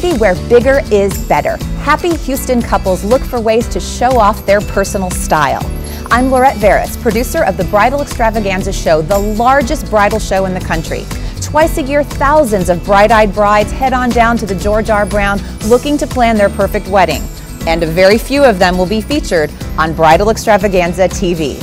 city where bigger is better. Happy Houston couples look for ways to show off their personal style. I'm Laurette Veras, producer of the Bridal Extravaganza show, the largest bridal show in the country. Twice a year, thousands of bright-eyed brides head on down to the George R. Brown looking to plan their perfect wedding. And a very few of them will be featured on Bridal Extravaganza TV.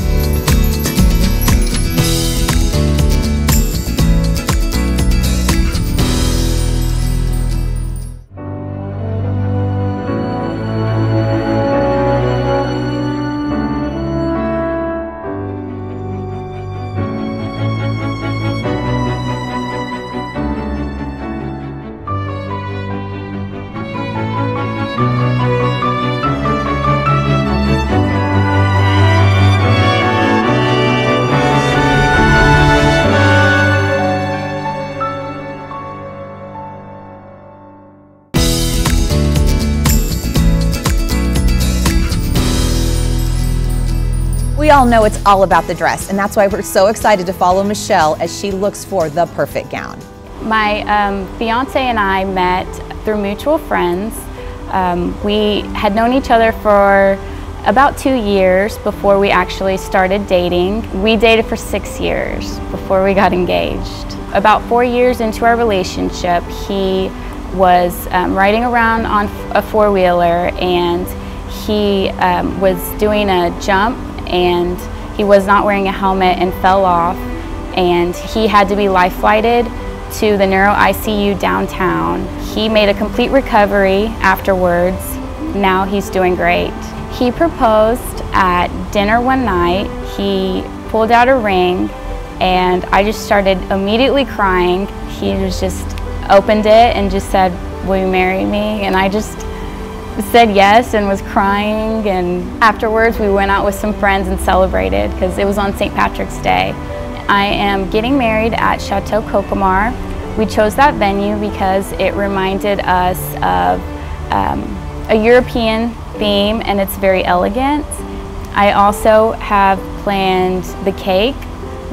We all know it's all about the dress, and that's why we're so excited to follow Michelle as she looks for the perfect gown. My fiance and I met through mutual friends. We had known each other for about 2 years before we actually started dating. We dated for 6 years before we got engaged. About 4 years into our relationship, he was riding around on a four-wheeler, and he was doing a jump, and he was not wearing a helmet and fell off, and he had to be life flighted to the neuro ICU downtown. He made a complete recovery afterwards. Now he's doing great. He proposed at dinner one night. He pulled out a ring, and I just started immediately crying. He just opened it and just said, "Will you marry me?" And I just said yes and was crying, and afterwards we went out with some friends and celebrated because it was on St. Patrick's Day. I am getting married at Chateau Cocomar. We chose that venue because it reminded us of a European theme, and it's very elegant. I also have planned the cake.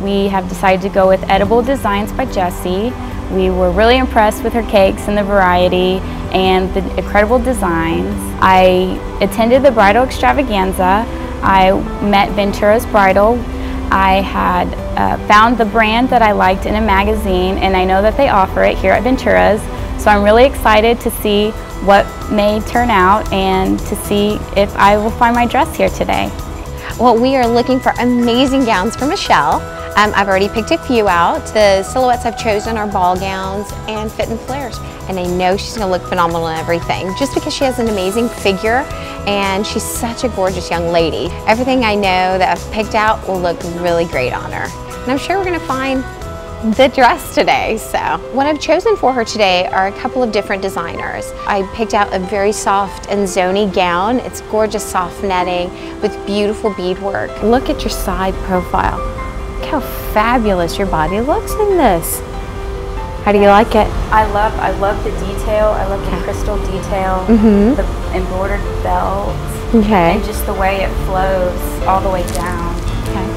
We have decided to go with Edible Designs by Jessie. We were really impressed with her cakes and the variety and the incredible designs. I attended the Bridal Extravaganza. I met Ventura's Bridal. I had found the brand that I liked in a magazine, and I know that they offer it here at Ventura's. So I'm really excited to see what may turn out and to see if I will find my dress here today. Well, we are looking for amazing gowns for Michelle. I've already picked a few out. The silhouettes I've chosen are ball gowns and fit and flares. And I know she's gonna look phenomenal in everything just because she has an amazing figure and she's such a gorgeous young lady. Everything I know that I've picked out will look really great on her. And I'm sure we're gonna find the dress today. So what I've chosen for her today are a couple of different designers. I picked out a very soft and zony gown. It's gorgeous soft netting with beautiful beadwork. Look at your side profile. Look how fabulous your body looks in this. How do you like it? I love the detail. I love the crystal detail, the embroidered belt, and just the way it flows all the way down.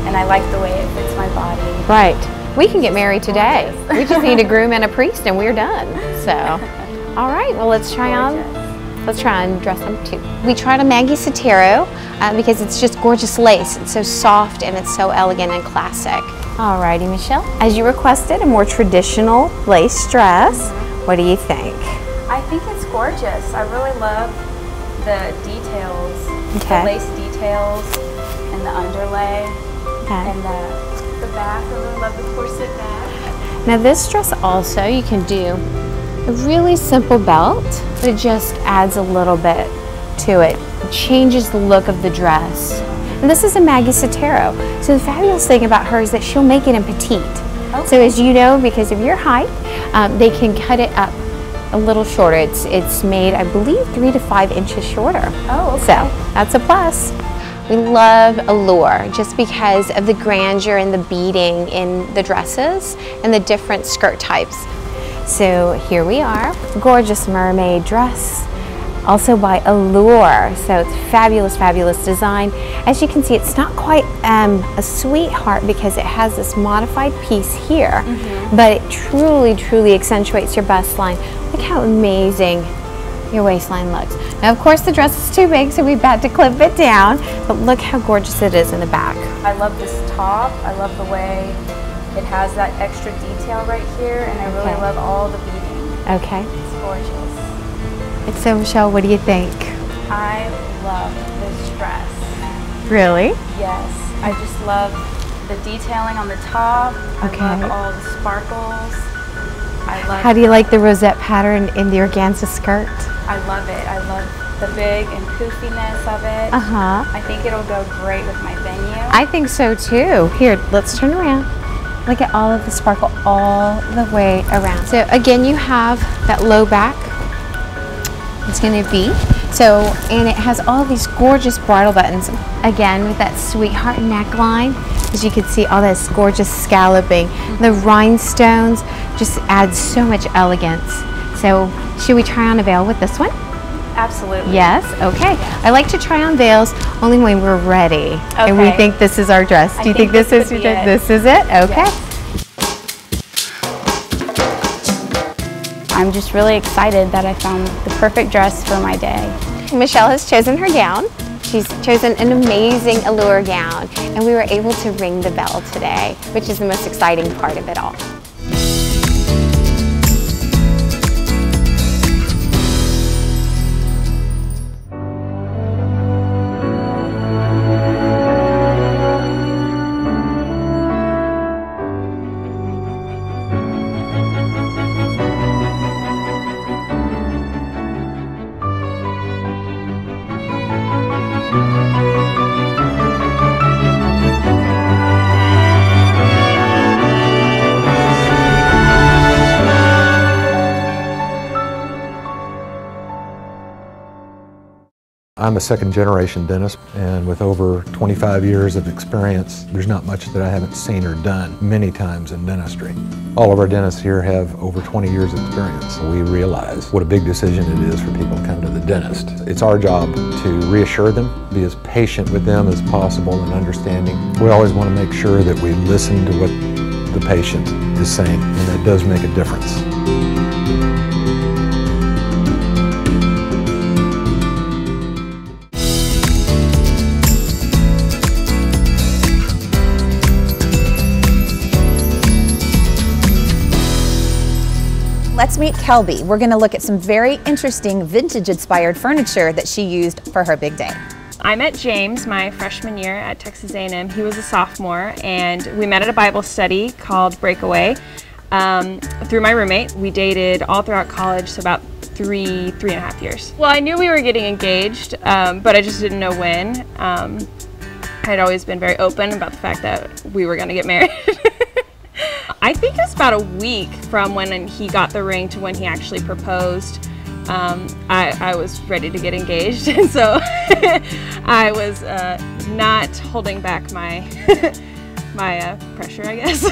And I like the way it fits my body. Right. We can get married today. We just need a groom and a priest and we're done. So, all right, well, let's try on dress number 2. We tried a Maggie Sotero because it's just gorgeous lace. It's so soft and it's so elegant and classic. All righty, Michelle. As you requested, a more traditional lace dress. What do you think? I think it's gorgeous. I really love the details, the lace details and the underlay and the back. I really love the corset back. Now this dress also, you can do a really simple belt, but it just adds a little bit to it. It changes the look of the dress. And this is a Maggie Sotero. So the fabulous thing about her is that she'll make it in petite. So as you know, because of your height, they can cut it up a little shorter. It's made, I believe, 3 to 5 inches shorter. Oh, okay. So that's a plus. We love Allure just because of the grandeur and the beading in the dresses and the different skirt types. So here we are, gorgeous mermaid dress, also by Allure. So it's fabulous, fabulous design. As you can see, it's not quite a sweetheart because it has this modified piece here, but it truly, truly accentuates your bust line. Look how amazing your waistline looks. Now, of course, the dress is too big, so we've got to clip it down, but look how gorgeous it is in the back. I love this top. I love the way it has that extra detail right here, and I really love all the beading. Okay. It's gorgeous. And so, Michelle, what do you think? I love this dress. Really? Yes. I just love the detailing on the top. Okay. I love all the sparkles. I love. How do you like the rosette pattern in the organza skirt? I love it. I love the big and poofiness of it. Uh-huh. I think it'll go great with my venue. I think so too. Here, let's turn around. Look at all of the sparkle all the way around. So again, you have that low back. It's going to be. So, and it has all these gorgeous bridal buttons. Again, with that sweetheart neckline. As you can see, all this gorgeous scalloping. The rhinestones just add so much elegance. So, should we try on a veil with this one? Absolutely. Yes? Okay. I like to try on veils only when we're ready. Okay. And we think this is our dress. Do you think this is your dress? This is it? Okay. Yes. I'm just really excited that I found the perfect dress for my day. Michelle has chosen her gown. She's chosen an amazing allure gown, and we were able to ring the bell today, which is the most exciting part of it all. I'm a second-generation dentist, and with over 25 years of experience, there's not much that I haven't seen or done many times in dentistry. All of our dentists here have over 20 years of experience. We realize what a big decision it is for people to come to the dentist. It's our job to reassure them, be as patient with them as possible and understanding. We always want to make sure that we listen to what the patient is saying, and that does make a difference. Let's meet Kelbye. We're going to look at some very interesting vintage-inspired furniture that she used for her big day. I met James my freshman year at Texas A&M. He was a sophomore, and we met at a Bible study called Breakaway through my roommate. We dated all throughout college, so about three and a half years. Well, I knew we were getting engaged, but I just didn't know when. I had always been very open about the fact that we were going to get married. I think it was about a week from when he got the ring to when he actually proposed. I was ready to get engaged, and so I was not holding back my my pressure, I guess.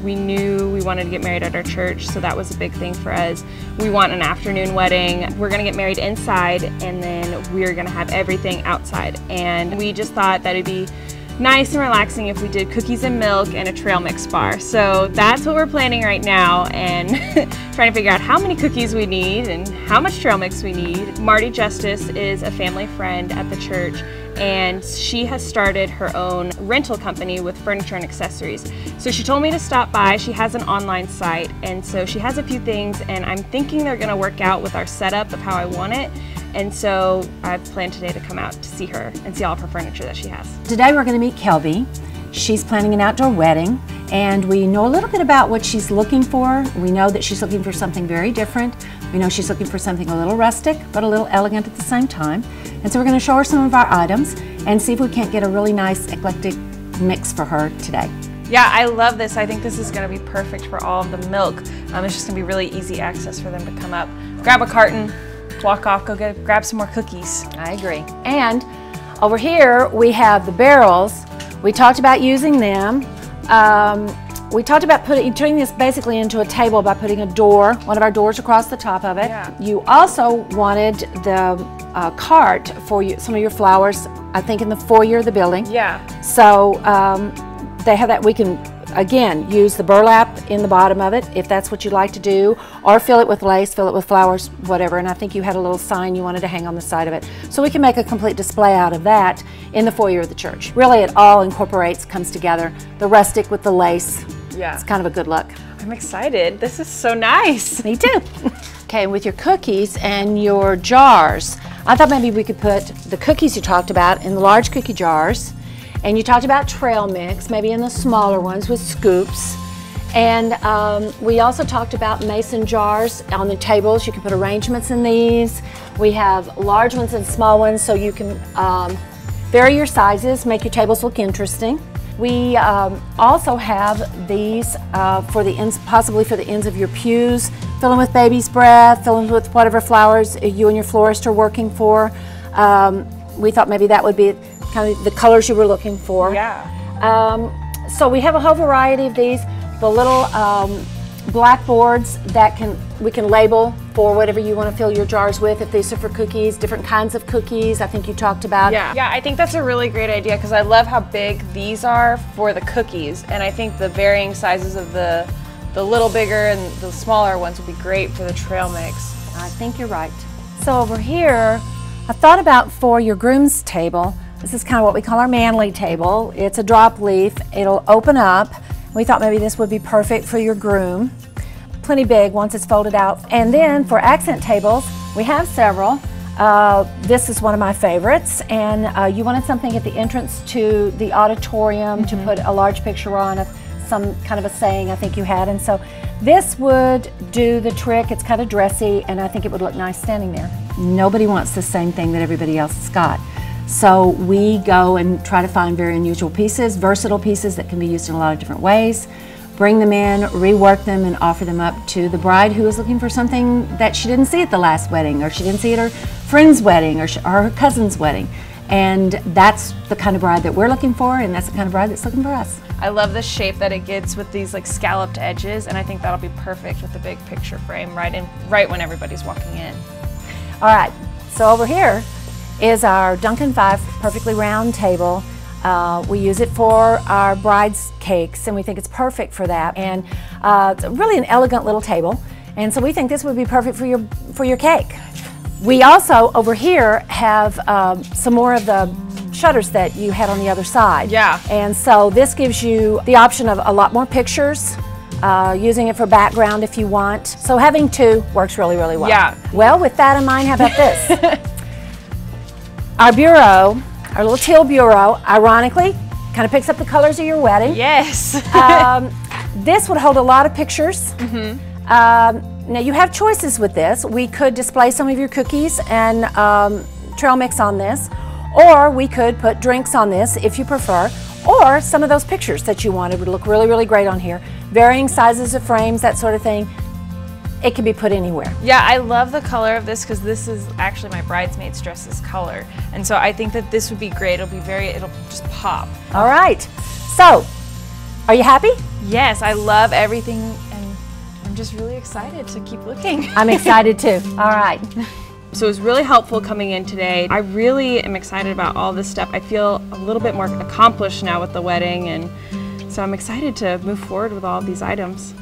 We knew we wanted to get married at our church, so that was a big thing for us. We want an afternoon wedding. We're gonna get married inside, and then we're gonna have everything outside. And we just thought that it'd be nice and relaxing if we did cookies and milk and a trail mix bar. So that's what we're planning right now, and trying to figure out how many cookies we need and how much trail mix we need. Marty Justice is a family friend at the church, and she has started her own rental company with furniture and accessories. So she told me to stop by. She has an online site, and so she has a few things, and I'm thinking they're gonna work out with our setup of how I want it. And so I've planned today to come out to see her and see all of her furniture that she has. Today we're going to meet Kelbye. She's planning an outdoor wedding, and we know a little bit about what she's looking for. We know that she's looking for something very different. We know she's looking for something a little rustic, but a little elegant at the same time. And so we're going to show her some of our items and see if we can't get a really nice eclectic mix for her today. Yeah, I love this. I think this is going to be perfect for all of the milk. It's just going to be really easy access for them to come up, grab a carton, walk off, go grab some more cookies. I agree. And over here we have the barrels. We talked about using them. We talked about turning this basically into a table by putting a door, one of our doors, across the top of it. Yeah. You also wanted the cart for some of your flowers, I think in the foyer of the building. Yeah. So they have that, we can again, use the burlap in the bottom of it if that's what you like to do, or fill it with lace, fill it with flowers, whatever. And I think you had a little sign you wanted to hang on the side of it. So we can make a complete display out of that in the foyer of the church. Really, it all incorporates, comes together. The rustic with the lace. Yeah. It's kind of a good look. I'm excited. This is so nice. Me too. Okay, with your cookies and your jars, I thought maybe we could put the cookies you talked about in the large cookie jars, and you talked about trail mix, maybe in the smaller ones with scoops. And we also talked about mason jars on the tables. You can put arrangements in these. We have large ones and small ones, so you can vary your sizes, make your tables look interesting. We also have these for the ends, possibly for the ends of your pews. Fill them with baby's breath, fill them with whatever flowers you and your florist are working for. We thought maybe that would be kind of the colors you were looking for. Yeah. So we have a whole variety of these. The little blackboards that we can label for whatever you want to fill your jars with. If these are for cookies, different kinds of cookies, I think you talked about. Yeah, I think that's a really great idea because I love how big these are for the cookies, and I think the varying sizes of the little bigger and the smaller ones would be great for the trail mix. I think you're right. So over here, I thought about for your groom's table, this is kind of what we call our manly table. It's a drop leaf. It'll open up. We thought maybe this would be perfect for your groom. Plenty big once it's folded out. And then for accent tables, we have several. This is one of my favorites, and you wanted something at the entrance to the auditorium to put a large picture on of some kind of a saying I think you had, and so this would do the trick. It's kind of dressy, and I think it would look nice standing there. Nobody wants the same thing that everybody else has got. So we go and try to find very unusual pieces, versatile pieces that can be used in a lot of different ways, bring them in, rework them, and offer them up to the bride who is looking for something that she didn't see at the last wedding, or she didn't see at her friend's wedding, or her cousin's wedding. And that's the kind of bride that we're looking for, and that's the kind of bride that's looking for us. I love the shape that it gets with these like scalloped edges, and I think that'll be perfect with the big picture frame right when everybody's walking in. All right, so over here is our Duncan 5 perfectly round table. We use it for our bride's cakes, and we think it's perfect for that. And it's really an elegant little table, and so we think this would be perfect for your cake. We also over here have some more of the shutters that you had on the other side. Yeah. And so this gives you the option of a lot more pictures, using it for background if you want. So having two works really, really well. Yeah. Well, with that in mind, how about this? Our bureau, our little teal bureau, ironically, kind of picks up the colors of your wedding. Yes. This would hold a lot of pictures. Now you have choices with this. We could display some of your cookies and trail mix on this, or we could put drinks on this if you prefer, or some of those pictures that you wanted would look really, really great on here. Varying sizes of frames, that sort of thing. It can be put anywhere. Yeah, I love the color of this because this is actually my bridesmaid's dress's color. And so I think that this would be great. It'll just pop. All right. So, are you happy? Yes, I love everything, and I'm just really excited to keep looking. I'm excited too. All right. So it was really helpful coming in today. I really am excited about all this stuff. I feel a little bit more accomplished now with the wedding, and so I'm excited to move forward with all of these items.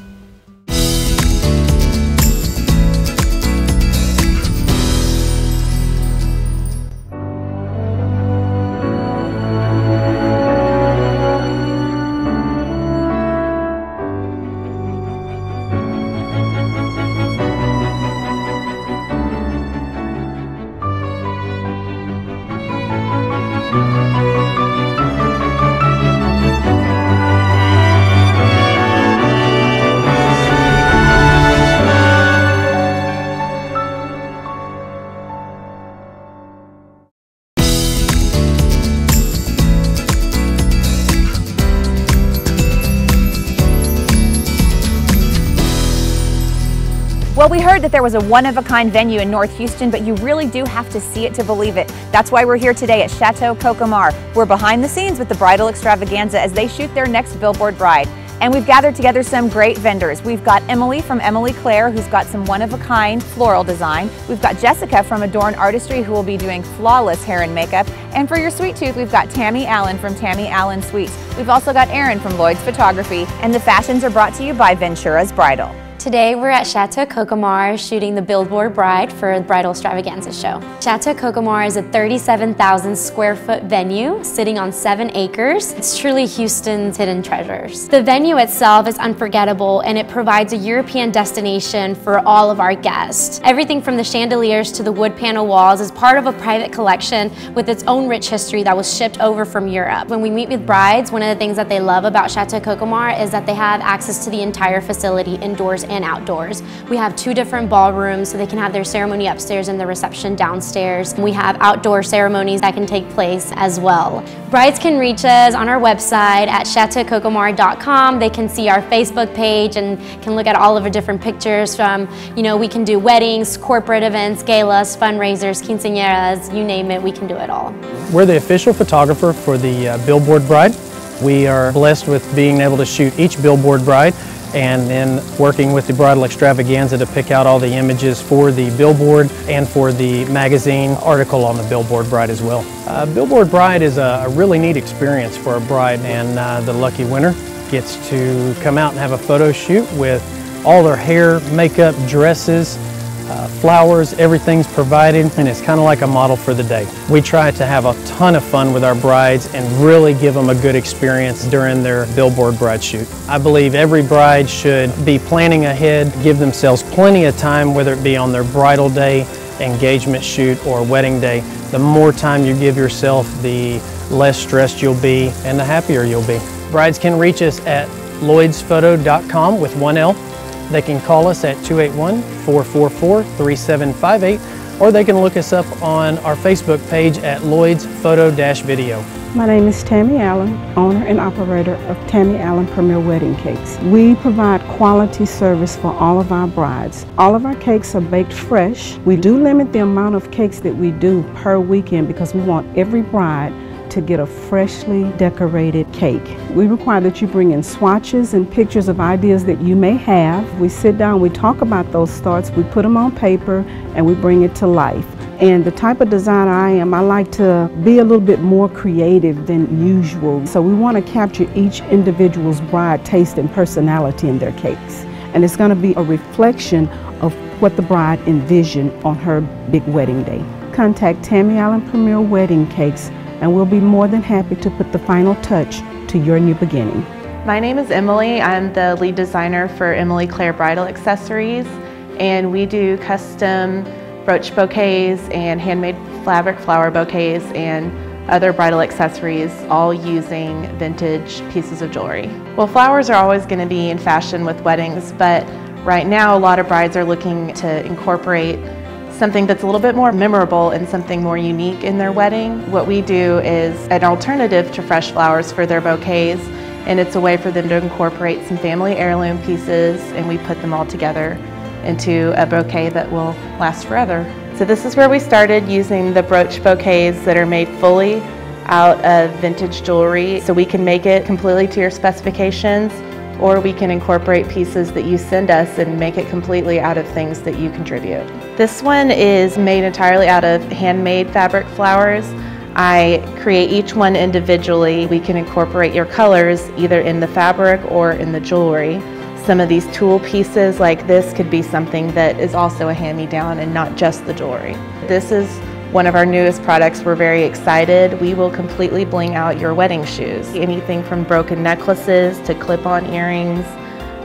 Well, we heard that there was a one-of-a-kind venue in North Houston, but you really do have to see it to believe it. That's why we're here today at Chateau Cocomar. We're behind the scenes with the Bridal Extravaganza as they shoot their next Billboard bride. And we've gathered together some great vendors. We've got Emily from Emily Claire, who's got some one-of-a-kind floral design. We've got Jessica from Adorn Artistry, who will be doing flawless hair and makeup. And for your sweet tooth, we've got Tammy Allen from Tammy Allen Sweets. We've also got Erin from Lloyd's Photography. And the fashions are brought to you by Ventura's Bridal. Today we're at Chateau Cocomar shooting the Billboard Bride for the Bridal Extravaganza show. Chateau Cocomar is a 37,000 square foot venue sitting on 7 acres. It's truly Houston's hidden treasures. The venue itself is unforgettable and it provides a European destination for all of our guests. Everything from the chandeliers to the wood panel walls is part of a private collection with its own rich history that was shipped over from Europe. When we meet with brides, one of the things that they love about Chateau Cocomar is that they have access to the entire facility, indoors and outdoors. We have 2 different ballrooms so they can have their ceremony upstairs and the reception downstairs. We have outdoor ceremonies that can take place as well. Brides can reach us on our website at chateaucocomar.com. They can see our Facebook page and can look at all of our different pictures from, we can do weddings, corporate events, galas, fundraisers, quinceañeras, you name it, we can do it all. We're the official photographer for the Billboard Bride. We are blessed with being able to shoot each Billboard Bride and then working with the Bridal Extravaganza to pick out all the images for the billboard and for the magazine article on the Billboard Bride as well. Billboard Bride is a really neat experience for a bride, and the lucky winner gets to come out and have a photo shoot with all their hair, makeup, dresses, flowers, everything's provided, and it's kind of like a model for the day. We try to have a ton of fun with our brides and really give them a good experience during their Billboard Bride shoot. I believe every bride should be planning ahead, give themselves plenty of time, whether it be on their bridal day, engagement shoot, or wedding day. The more time you give yourself, the less stressed you'll be and the happier you'll be. Brides can reach us at lloydsphoto.com with 1 L. They can call us at 281-444-3758, or they can look us up on our Facebook page at Lloyd's Photo-Video. My name is Tammy Allen, owner and operator of Tammy Allen Premier Wedding Cakes. We provide quality service for all of our brides. All of our cakes are baked fresh. We do limit the amount of cakes that we do per weekend because we want every bride to get a freshly decorated cake. We require that you bring in swatches and pictures of ideas that you may have. We sit down, we talk about those thoughts, we put them on paper, and we bring it to life. And the type of designer I am, I like to be a little bit more creative than usual. So we want to capture each individual's bride taste and personality in their cakes. And it's going to be a reflection of what the bride envisioned on her big wedding day. Contact Tammy Allen Premier Wedding Cakes and we'll be more than happy to put the final touch to your new beginning. My name is Emily. I'm the lead designer for Emily Claire Bridal Accessories, and we do custom brooch bouquets and handmade fabric flower bouquets and other bridal accessories, all using vintage pieces of jewelry. Well, flowers are always going to be in fashion with weddings, but right now a lot of brides are looking to incorporate something that's a little bit more memorable and something more unique in their wedding. What we do is an alternative to fresh flowers for their bouquets, and it's a way for them to incorporate some family heirloom pieces, and we put them all together into a bouquet that will last forever. So this is where we started, using the brooch bouquets that are made fully out of vintage jewelry. So we can make it completely to your specifications, or we can incorporate pieces that you send us and make it completely out of things that you contribute. This one is made entirely out of handmade fabric flowers. I create each one individually. We can incorporate your colors either in the fabric or in the jewelry. Some of these tool pieces like this could be something that is also a hand-me-down and not just the jewelry. This is one of our newest products. We're very excited. We will completely bling out your wedding shoes. Anything from broken necklaces to clip-on earrings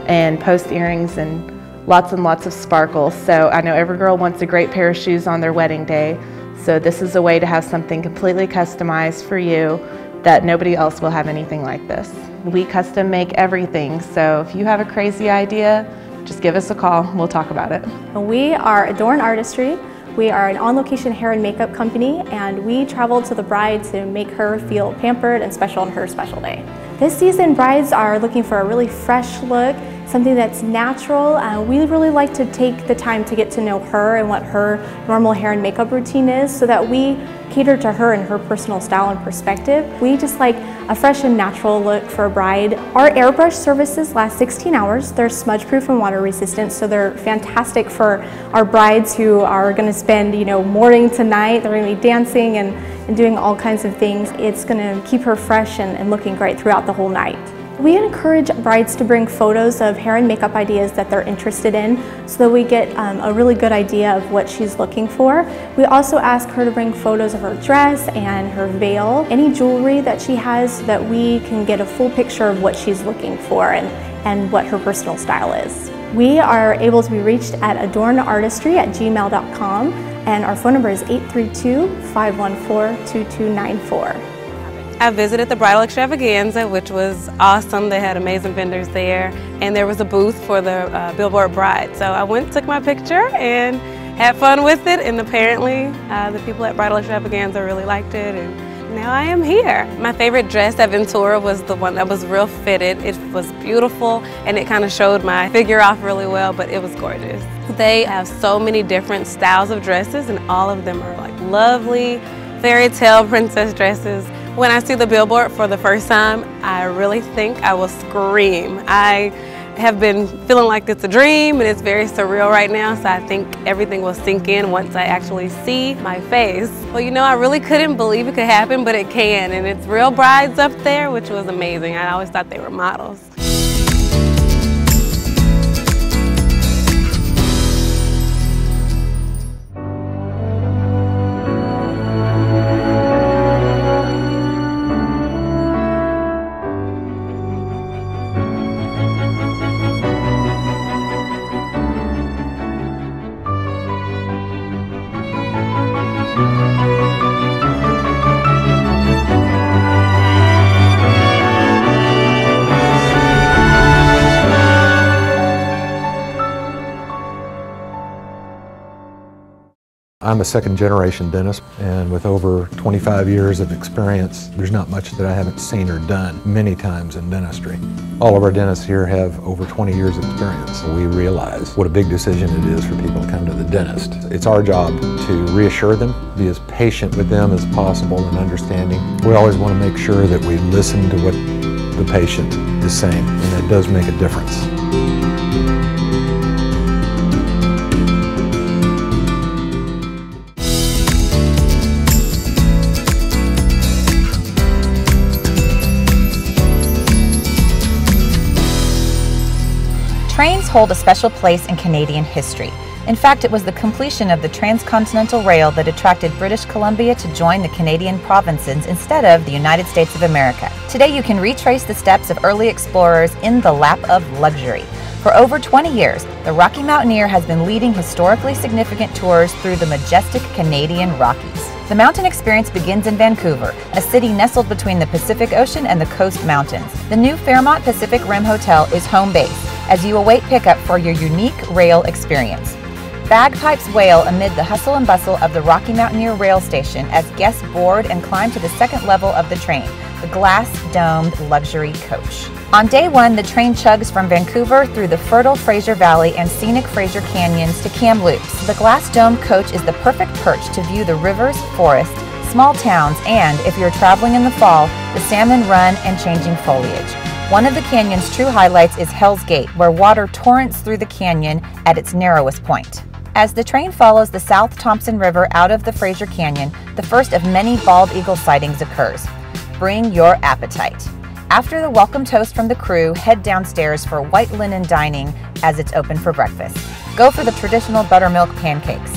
and post earrings and lots of sparkles. So I know every girl wants a great pair of shoes on their wedding day. So this is a way to have something completely customized for you that nobody else will have anything like this. We custom make everything. So if you have a crazy idea, just give us a call. We'll talk about it. We are Adorn Artistry. We are an on-location hair and makeup company, and we travel to the bride to make her feel pampered and special on her special day. This season, brides are looking for a really fresh look, something that's natural. We really like to take the time to get to know her and what her normal hair and makeup routine is so that we cater to her and her personal style and perspective. We just like a fresh and natural look for a bride. Our airbrush services last 16 hours. They're smudge proof and water resistant, so they're fantastic for our brides who are going to spend, morning to night. They're going to be dancing and doing all kinds of things. It's going to keep her fresh and looking great throughout the whole night. We encourage brides to bring photos of hair and makeup ideas that they're interested in so that we get a really good idea of what she's looking for. We also ask her to bring photos of her dress and her veil, any jewelry that she has, so that we can get a full picture of what she's looking for and what her personal style is. We are able to be reached at adornartistry@gmail.com, and our phone number is 832-514-2294. I visited the Bridal Extravaganza, which was awesome. They had amazing vendors there, and there was a booth for the Billboard Bride. So I went, took my picture, and had fun with it, and apparently the people at Bridal Extravaganza really liked it, and now I am here. My favorite dress at Ventura was the one that was real fitted. It was beautiful, and it kind of showed my figure off really well, but it was gorgeous. They have so many different styles of dresses, and all of them are like lovely fairy tale princess dresses. When I see the billboard for the first time, I really think I will scream. I have been feeling like it's a dream and it's very surreal right now, so I think everything will sink in once I actually see my face. Well, I really couldn't believe it could happen, but it can, and it's real brides up there, which was amazing. I always thought they were models. I'm a second-generation dentist, and with over 25 years of experience, there's not much that I haven't seen or done many times in dentistry. All of our dentists here have over 20 years of experience. We realize what a big decision it is for people to come to the dentist. It's our job to reassure them, be as patient with them as possible and understanding. We always want to make sure that we listen to what the patient is saying, and that does make a difference. Trains hold a special place in Canadian history. In fact, it was the completion of the transcontinental rail that attracted British Columbia to join the Canadian provinces instead of the United States of America. Today you can retrace the steps of early explorers in the lap of luxury. For over 20 years, the Rocky Mountaineer has been leading historically significant tours through the majestic Canadian Rockies. The mountain experience begins in Vancouver, a city nestled between the Pacific Ocean and the Coast Mountains. The new Fairmont Pacific Rim Hotel is home base as you await pickup for your unique rail experience. Bagpipes wail amid the hustle and bustle of the Rocky Mountaineer rail station as guests board and climb to the second level of the train, the glass-domed luxury coach. On day one, the train chugs from Vancouver through the fertile Fraser Valley and scenic Fraser Canyons to Kamloops. The glass-domed coach is the perfect perch to view the rivers, forests, small towns, and, if you're traveling in the fall, the salmon run and changing foliage. One of the canyon's true highlights is Hell's Gate, where water torrents through the canyon at its narrowest point. As the train follows the South Thompson River out of the Fraser Canyon, the first of many bald eagle sightings occurs. Bring your appetite. After the welcome toast from the crew, head downstairs for white linen dining as it's open for breakfast. Go for the traditional buttermilk pancakes.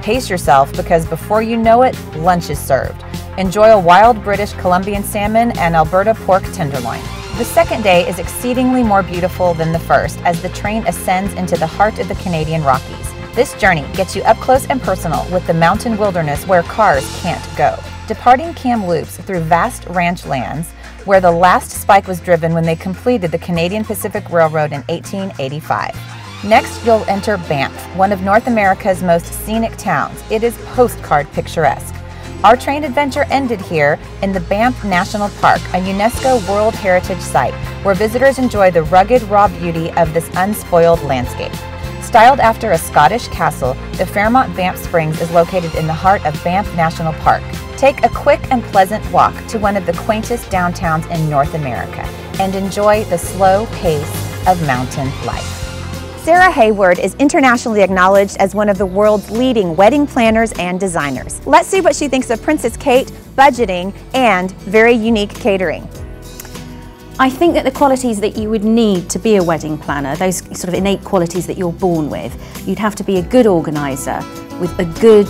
Pace yourself because before you know it, lunch is served. Enjoy a wild British Columbian salmon and Alberta pork tenderloin. The second day is exceedingly more beautiful than the first as the train ascends into the heart of the Canadian Rockies. This journey gets you up close and personal with the mountain wilderness where cars can't go. Departing Kamloops through vast ranch lands, where the last spike was driven when they completed the Canadian Pacific Railroad in 1885. Next, you'll enter Banff, one of North America's most scenic towns. It is postcard picturesque. Our train adventure ended here in the Banff National Park, a UNESCO World Heritage Site, where visitors enjoy the rugged, raw beauty of this unspoiled landscape. Styled after a Scottish castle, the Fairmont Banff Springs is located in the heart of Banff National Park. Take a quick and pleasant walk to one of the quaintest downtowns in North America and enjoy the slow pace of mountain life. Sarah Haywood is internationally acknowledged as one of the world's leading wedding planners and designers. Let's see what she thinks of Princess Kate, budgeting, and very unique catering. I think that the qualities that you would need to be a wedding planner, those sort of innate qualities that you're born with, you'd have to be a good organiser with a good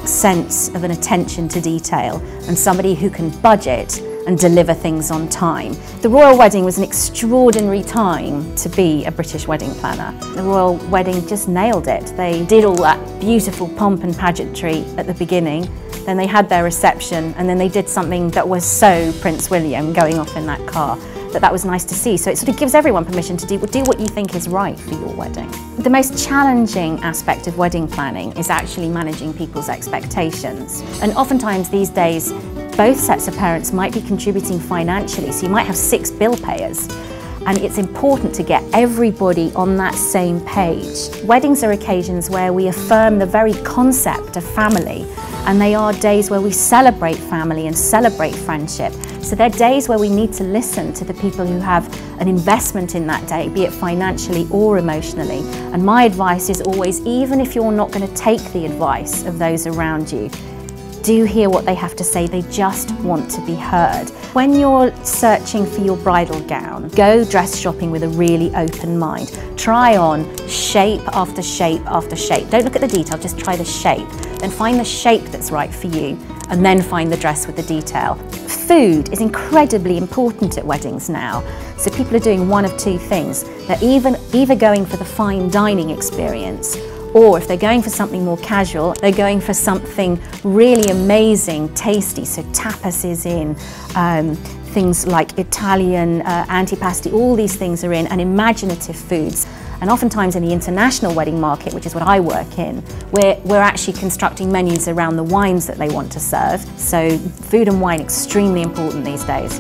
sense of an attention to detail and somebody who can budget and deliver things on time. The royal wedding was an extraordinary time to be a British wedding planner. The royal wedding just nailed it. They did all that beautiful pomp and pageantry at the beginning, then they had their reception, and then they did something that was so Prince William going off in that car. That was nice to see. So it sort of gives everyone permission to do what you think is right for your wedding. The most challenging aspect of wedding planning is actually managing people's expectations. And oftentimes these days, both sets of parents might be contributing financially, so you might have 6 bill payers. And it's important to get everybody on that same page. Weddings are occasions where we affirm the very concept of family, and they are days where we celebrate family and celebrate friendship. So they're days where we need to listen to the people who have an investment in that day, be it financially or emotionally. And my advice is always, even if you're not going to take the advice of those around you, do hear what they have to say. They just want to be heard. When you're searching for your bridal gown, go dress shopping with a really open mind. Try on shape after shape after shape. Don't look at the detail, just try the shape. Then find the shape that's right for you, and then find the dress with the detail. Food is incredibly important at weddings now. So people are doing one of two things. They're either going for the fine dining experience, or if they're going for something more casual, they're going for something really amazing, tasty. So tapas is in, things like Italian antipasti, all these things are in, and imaginative foods. And oftentimes in the international wedding market, which is what I work in, we're actually constructing menus around the wines that they want to serve. So food and wine, extremely important these days.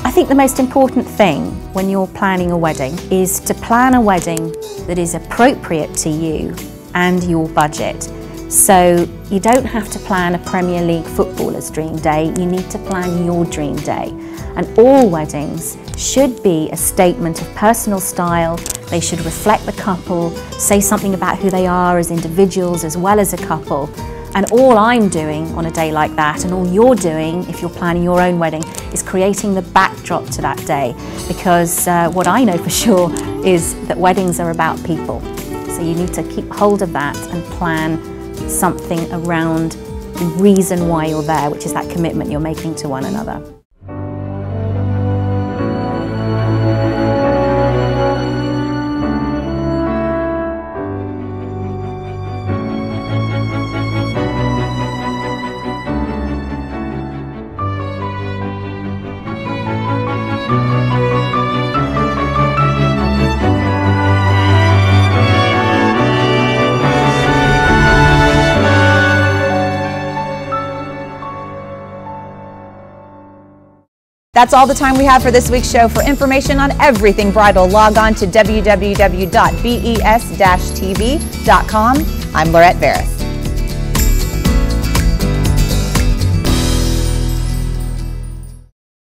I think the most important thing when you're planning a wedding is to plan a wedding that is appropriate to you and your budget. So you don't have to plan a Premier League footballer's dream day, you need to plan your dream day. And all weddings should be a statement of personal style. They should reflect the couple, say something about who they are as individuals as well as a couple. And all I'm doing on a day like that, and all you're doing if you're planning your own wedding, is creating the backdrop to that day. Because what I know for sure is that weddings are about people. So you need to keep hold of that and plan something around the reason why you're there, which is that commitment you're making to one another. That's all the time we have for this week's show. For information on everything bridal, log on to www.bes-tv.com. I'm Laurette Veris.